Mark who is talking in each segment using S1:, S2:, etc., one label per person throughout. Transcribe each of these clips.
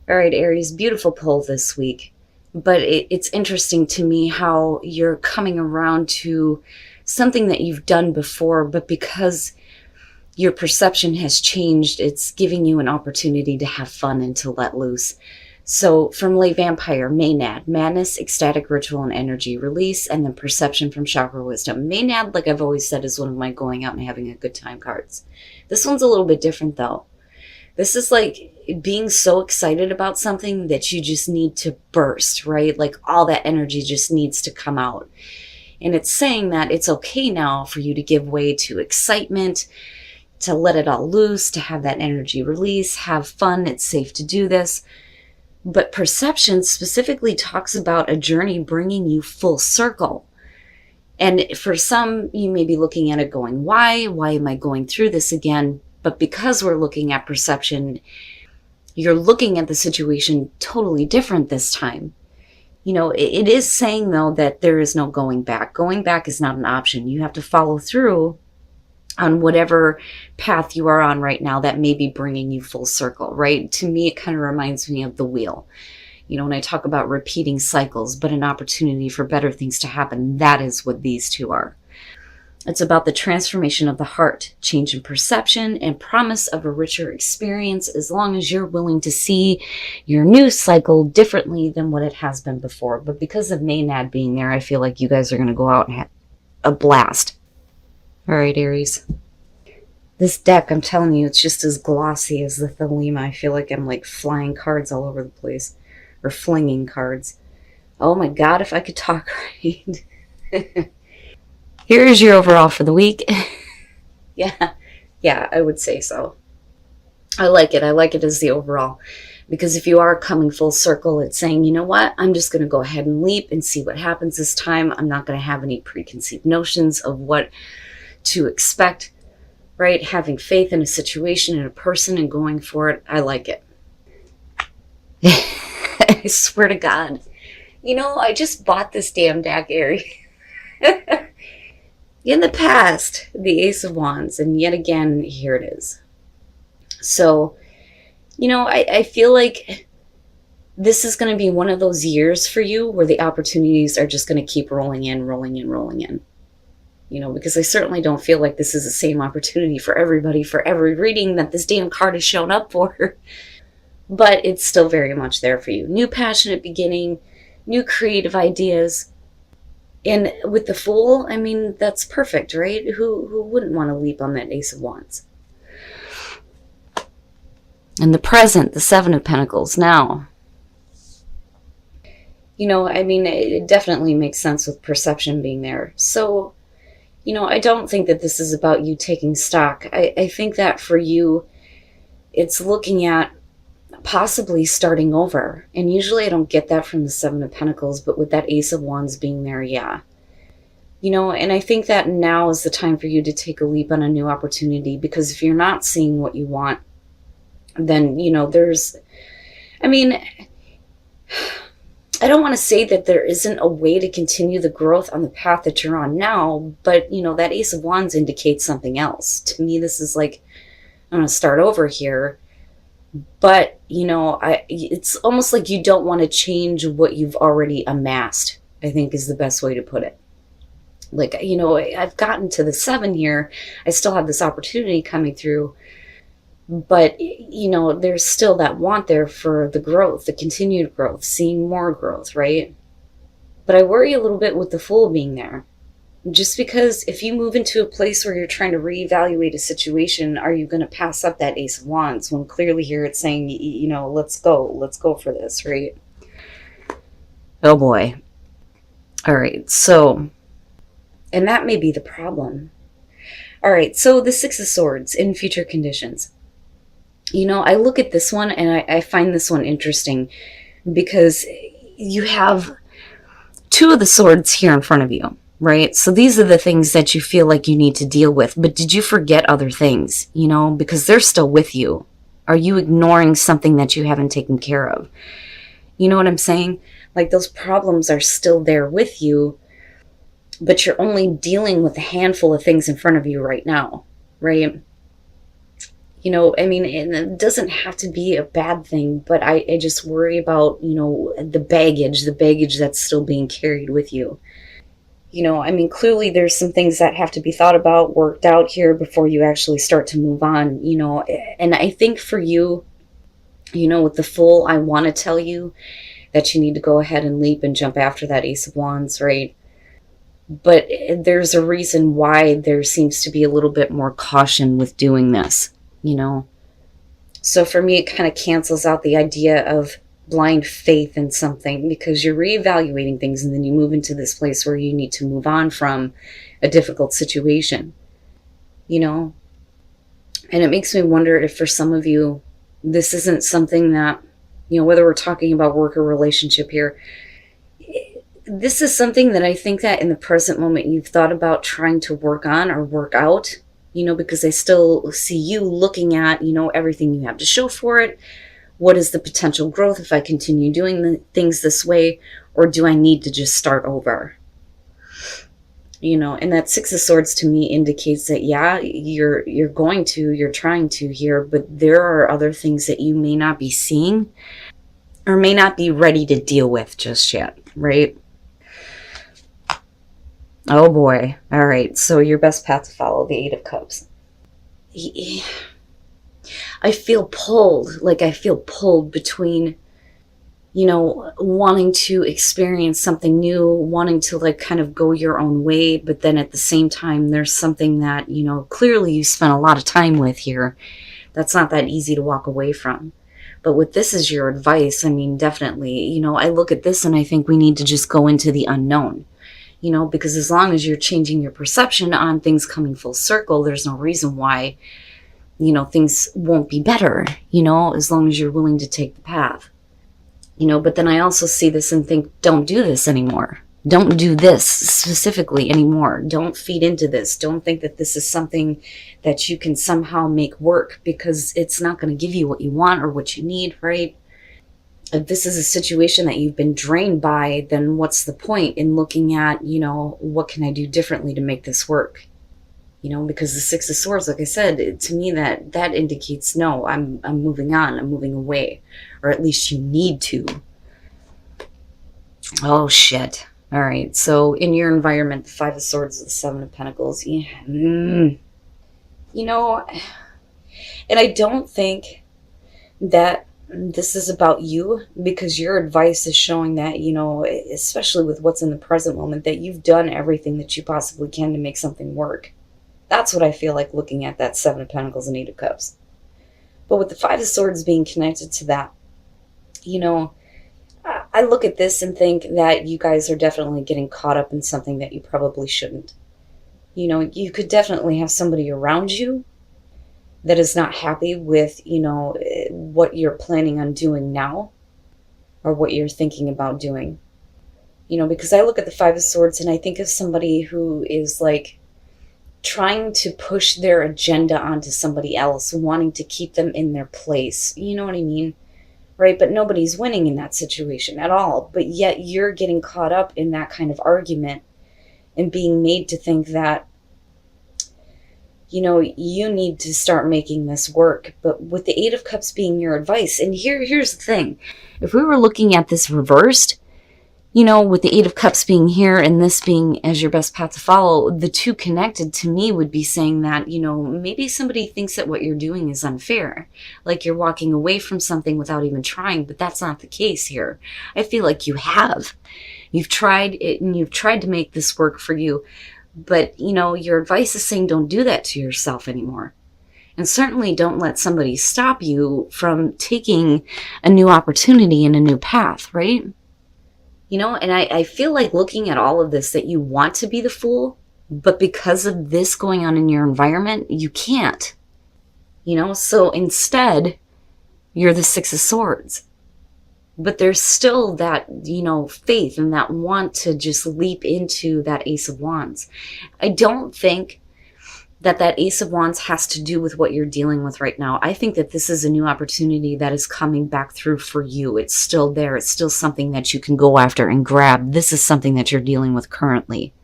S1: All right, Aries, beautiful pull this week. But it's interesting to me how you're coming around to something that you've done before, but because your perception has changed, it's giving you an opportunity to have fun and to let loose. So from Lay Vampire, Maynard, Madness, Ecstatic Ritual and Energy Release, and then Perception from Chakra Wisdom. Maynard, like I've always said, is one of my going out and having a good time cards. This one's a little bit different though. This is like being so excited about something that you just need to burst, right? Like all that energy just needs to come out. And it's saying that it's okay now for you to give way to excitement, to let it all loose, to have that energy release, have fun. It's safe to do this. But perception specifically talks about a journey bringing you full circle. And for some, you may be looking at it going, why am I going through this again? But because we're looking at perception, you're looking at the situation totally different this time. You know, it is saying, though, that there is no going back. Going back is not an option. You have to follow through on whatever path you are on right now that may be bringing you full circle, right? To me, it kind of reminds me of the wheel. You know, when I talk about repeating cycles, but an opportunity for better things to happen, that is what these two are. It's about the transformation of the heart, change in perception, and promise of a richer experience as long as you're willing to see your new cycle differently than what it has been before. But because of Maynard being there, I feel like you guys are going to go out and have a blast. All right, Aries. This deck, I'm telling you, it's just as glossy as the Thelema. I feel like I'm like flying cards all over the place. Or flinging cards. Oh my God, if I could talk right. Here's your overall for the week. Yeah, I would say so. I like it. I like it as the overall. Because if you are coming full circle, it's saying, you know what? I'm just going to go ahead and leap and see what happens this time. I'm not going to have any preconceived notions of what to expect, right? Having faith in a situation and a person and going for it. I like it. I swear to God. You know, I just bought this damn deck, Aries. In the past, the Ace of Wands, and yet again, here it is. So, you know, I feel like this is going to be one of those years for you where the opportunities are just going to keep rolling in. You know, because I certainly don't feel like this is the same opportunity for everybody, for every reading that this damn card has shown up for. But it's still very much there for you. New passionate beginning, new creative ideas. And with the Fool, I mean, that's perfect, right? Who wouldn't want to leap on that Ace of Wands? And the present, the Seven of Pentacles. Now, you know, I mean, it definitely makes sense with perception being there. So, you know, I don't think that this is about you taking stock. I think that for you, it's looking at possibly starting over. And usually I don't get that from the Seven of Pentacles, but with that Ace of Wands being there, yeah. You know, and I think that now is the time for you to take a leap on a new opportunity, because if you're not seeing what you want, then, you know, there's, I mean, I don't want to say that there isn't a way to continue the growth on the path that you're on now, but, you know, that Ace of Wands indicates something else. To me, this is like, I'm going to start over here. But, you know, it's almost like you don't want to change what you've already amassed, I think is the best way to put it. Like, you know, I've gotten to the 7 here. I still have this opportunity coming through. But, you know, there's still that want there for the growth, the continued growth, seeing more growth, right? But I worry a little bit with the Fool being there. Just because if you move into a place where you're trying to reevaluate a situation, are you going to pass up that Ace of Wands when clearly here it's saying, you know, let's go for this, right? Oh boy. All right, so, and that may be the problem. All right, so the Six of Swords in future conditions. You know, I look at this one and I find this one interesting because you have 2 of the swords here in front of you. Right? So these are the things that you feel like you need to deal with. But did you forget other things? You know, because they're still with you. Are you ignoring something that you haven't taken care of? You know what I'm saying? Like those problems are still there with you, but you're only dealing with a handful of things in front of you right now. Right? You know, I mean, and it doesn't have to be a bad thing, but I just worry about, you know, the baggage that's still being carried with you. You know, I mean, clearly there's some things that have to be thought about, worked out here before you actually start to move on, you know. And I think for you, you know, with the Fool, I want to tell you that you need to go ahead and leap and jump after that Ace of Wands, right? But there's a reason why there seems to be a little bit more caution with doing this, you know. So for me, it kind of cancels out the idea of blind faith in something, because you're reevaluating things and then you move into this place where you need to move on from a difficult situation, you know. And it makes me wonder if for some of you, this isn't something that, you know, whether we're talking about work or relationship here, this is something that I think that in the present moment you've thought about trying to work on or work out, you know, because I still see you looking at, you know, everything you have to show for it. What is the potential growth if I continue doing the things this way, or do I need to just start over? You know, and that Six of Swords to me indicates that, yeah, you're trying to here, but there are other things that you may not be seeing or may not be ready to deal with just yet, right? Oh boy. All right. So your best path to follow, the Eight of Cups. I feel pulled between, you know, wanting to experience something new, wanting to like kind of go your own way. But then at the same time, there's something that, you know, clearly you spent a lot of time with here. That's not that easy to walk away from. But with this as your advice, I mean, definitely, you know, I look at this and I think we need to just go into the unknown. You know, because as long as you're changing your perception on things coming full circle, there's no reason why, you know, things won't be better, you know, as long as you're willing to take the path. You know, but then I also see this and think, don't do this anymore. Don't do this specifically anymore. Don't feed into this. Don't think that this is something that you can somehow make work, because it's not going to give you what you want or what you need, right? If this is a situation that you've been drained by, then what's the point in looking at, you know, what can I do differently to make this work? You know, because the Six of Swords, like I said, to me that indicates, no, I'm moving on, I'm moving away, or at least you need to. Oh shit. All right. So in your environment, the Five of Swords, the Seven of Pentacles, yeah. You know, and I don't think that this is about you, because your advice is showing that, you know, especially with what's in the present moment, that you've done everything that you possibly can to make something work. That's what I feel like looking at that Seven of Pentacles and Eight of Cups. But with the Five of Swords being connected to that, you know, I look at this and think that you guys are definitely getting caught up in something that you probably shouldn't. You know, you could definitely have somebody around you that is not happy with, you know, what you're planning on doing now, or what you're thinking about doing. You know, because I look at the Five of Swords and I think of somebody who is like trying to push their agenda onto somebody else, wanting to keep them in their place. You know what I mean? Right? But nobody's winning in that situation at all. But yet you're getting caught up in that kind of argument and being made to think that, you know, you need to start making this work. But with the Eight of Cups being your advice, and here's the thing. If we were looking at this reversed, you know, with the Eight of Cups being here and this being as your best path to follow, the two connected to me would be saying that, you know, maybe somebody thinks that what you're doing is unfair. Like you're walking away from something without even trying, but that's not the case here. I feel like you have. You've tried it and you've tried to make this work for you. But, you know, your advice is saying don't do that to yourself anymore. And certainly don't let somebody stop you from taking a new opportunity and a new path, right? You know, and I feel like looking at all of this that you want to be the Fool, but because of this going on in your environment, you can't. You know, so instead, you're the Six of Swords. But there's still that, you know, faith and that want to just leap into that Ace of Wands. I don't think that Ace of Wands has to do with what you're dealing with right now. I think that this is a new opportunity that is coming back through for you. It's still there. It's still something that you can go after and grab. This is something that you're dealing with currently.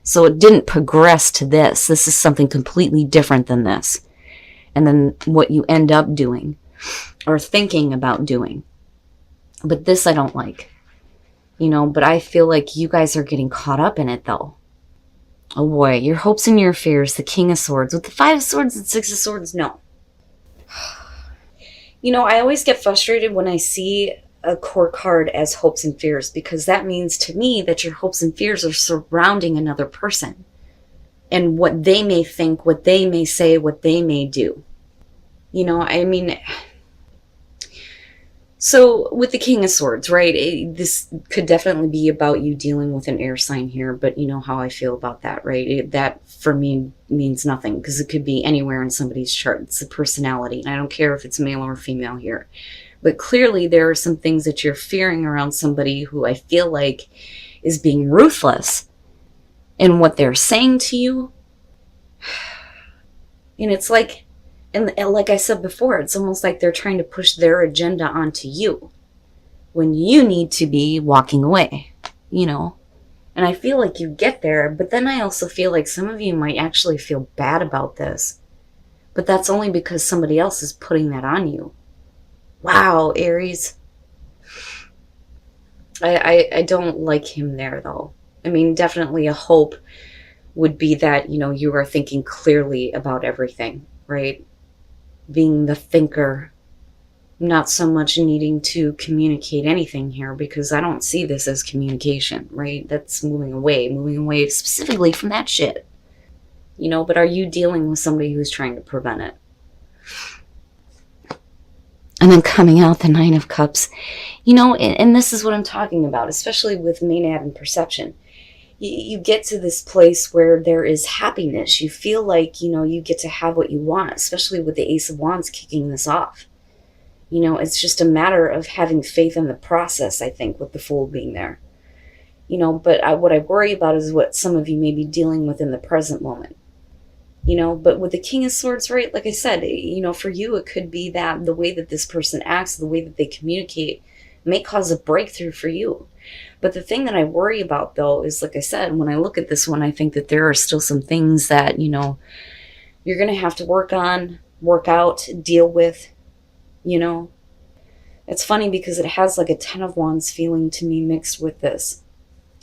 S1: So it didn't progress to this. This is something completely different than this. and then what you end up doing or thinking about doing. But this I don't like, you know, but I feel like you guys are getting caught up in it though. Oh boy, your hopes and your fears, the King of Swords. With the Five of Swords and Six of Swords, no. You know, I always get frustrated when I see a core card as hopes and fears, because that means to me that your hopes and fears are surrounding another person and what they may think, what they may say, what they may do. You know, I mean, so with the King of Swords, right, this could definitely be about you dealing with an air sign here, but you know how I feel about that, right? That for me means nothing, because it could be anywhere in somebody's chart. It's a personality, and I don't care if it's male or female here. But clearly there are some things that you're fearing around somebody who I feel like is being ruthless in what they're saying to you. And it's like, and like I said before, it's almost like they're trying to push their agenda onto you when you need to be walking away, you know? And I feel like you get there, but then I also feel like some of you might actually feel bad about this. But that's only because somebody else is putting that on you. Wow, Aries. I don't like him there, though. I mean, definitely a hope would be that, you know, you are thinking clearly about everything, right? Being the thinker, not so much needing to communicate anything here, because I don't see this as communication, right? That's moving away specifically from that shit. You know, but are you dealing with somebody who's trying to prevent it? And then coming out the Nine of Cups, you know, and this is what I'm talking about, especially with Maenad and perception. You get to this place where there is happiness. You feel like, you know, you get to have what you want, especially with the Ace of Wands kicking this off. You know, it's just a matter of having faith in the process, I think, with the Fool being there. You know, but what I worry about is what some of you may be dealing with in the present moment. You know, but with the King of Swords, right, like I said, you know, for you, it could be that the way that this person acts, the way that they communicate may cause a breakthrough for you. But the thing that I worry about, though, is, like I said, when I look at this one, I think that there are still some things that, you know, you're going to have to work on, work out, deal with, you know. It's funny because it has like a Ten of Wands feeling to me mixed with this.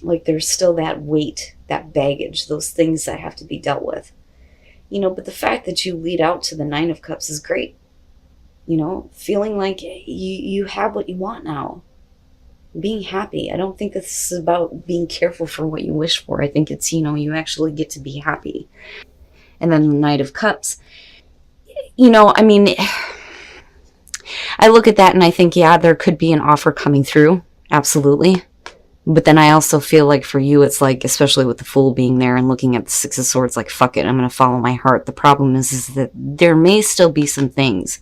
S1: Like there's still that weight, that baggage, those things that have to be dealt with. You know, but the fact that you lead out to the Nine of Cups is great. You know, feeling like you have what you want now. Being happy. I don't think this is about being careful for what you wish for. I think it's, you know, you actually get to be happy. And then the Knight of Cups. You know, I mean, I look at that and I think, yeah, there could be an offer coming through. Absolutely. But then I also feel like for you, it's like, especially with the Fool being there and looking at the Six of Swords, like, fuck it, I'm going to follow my heart. The problem is that there may still be some things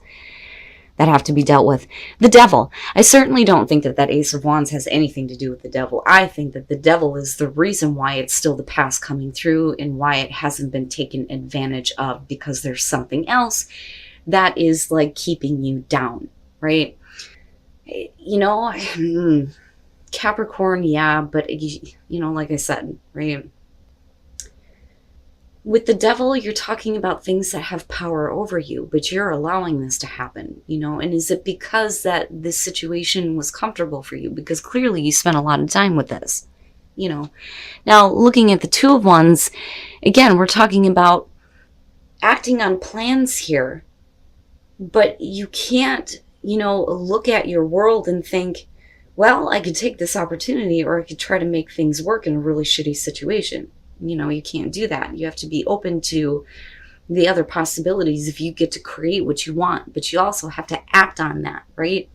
S1: that have to be dealt with. The Devil. I certainly don't think that that Ace of Wands has anything to do with the Devil. I think that the Devil is the reason why it's still the past coming through and why it hasn't been taken advantage of, because there's something else that is like keeping you down, right? You know, Capricorn, yeah, but you know, like I said, right? With the Devil, you're talking about things that have power over you, but you're allowing this to happen, you know? And is it because that this situation was comfortable for you? Because clearly you spent a lot of time with this, you know? Now, looking at the Two of Wands, again, we're talking about acting on plans here, but you can't, you know, look at your world and think, well, I could take this opportunity, or I could try to make things work in a really shitty situation. You know, you can't do that. You have to be open to the other possibilities if you get to create what you want. But you also have to act on that, right?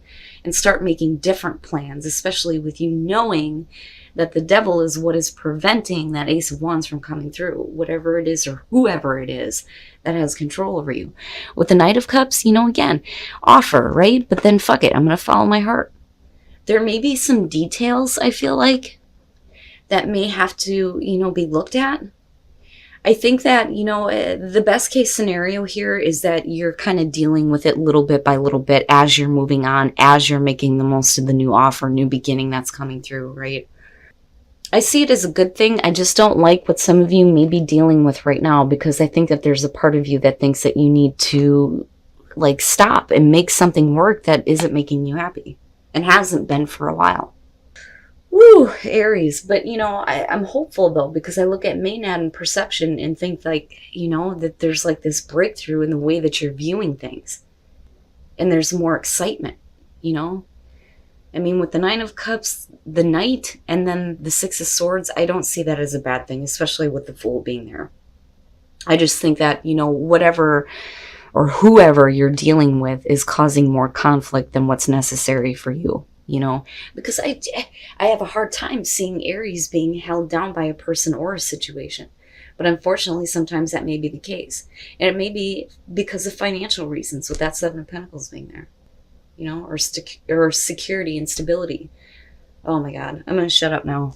S1: And start making different plans, especially with you knowing that the Devil is what is preventing that Ace of Wands from coming through, whatever it is or whoever it is that has control over you. With the Knight of Cups, you know, again, offer, right? But then fuck it, I'm going to follow my heart. There may be some details, I feel like, that may have to, you know, be looked at. I think that, you know, the best case scenario here is that you're kind of dealing with it little bit by little bit as you're moving on, as you're making the most of the new offer, new beginning that's coming through, right? I see it as a good thing. I just don't like what some of you may be dealing with right now, because I think that there's a part of you that thinks that you need to like stop and make something work that isn't making you happy and hasn't been for a while. Woo, Aries. But, you know, I'm hopeful, though, because I look at Maynard and perception and think, like, you know, that there's like this breakthrough in the way that you're viewing things. And there's more excitement, you know? I mean, with the Nine of Cups, the Knight, and then the Six of Swords, I don't see that as a bad thing, especially with the Fool being there. I just think that, you know, whatever or whoever you're dealing with is causing more conflict than what's necessary for you. You know, because I have a hard time seeing Aries being held down by a person or a situation. But unfortunately, sometimes that may be the case. And it may be because of financial reasons, with that Seven of Pentacles being there. You know, or security and stability. Oh my God, I'm going to shut up now.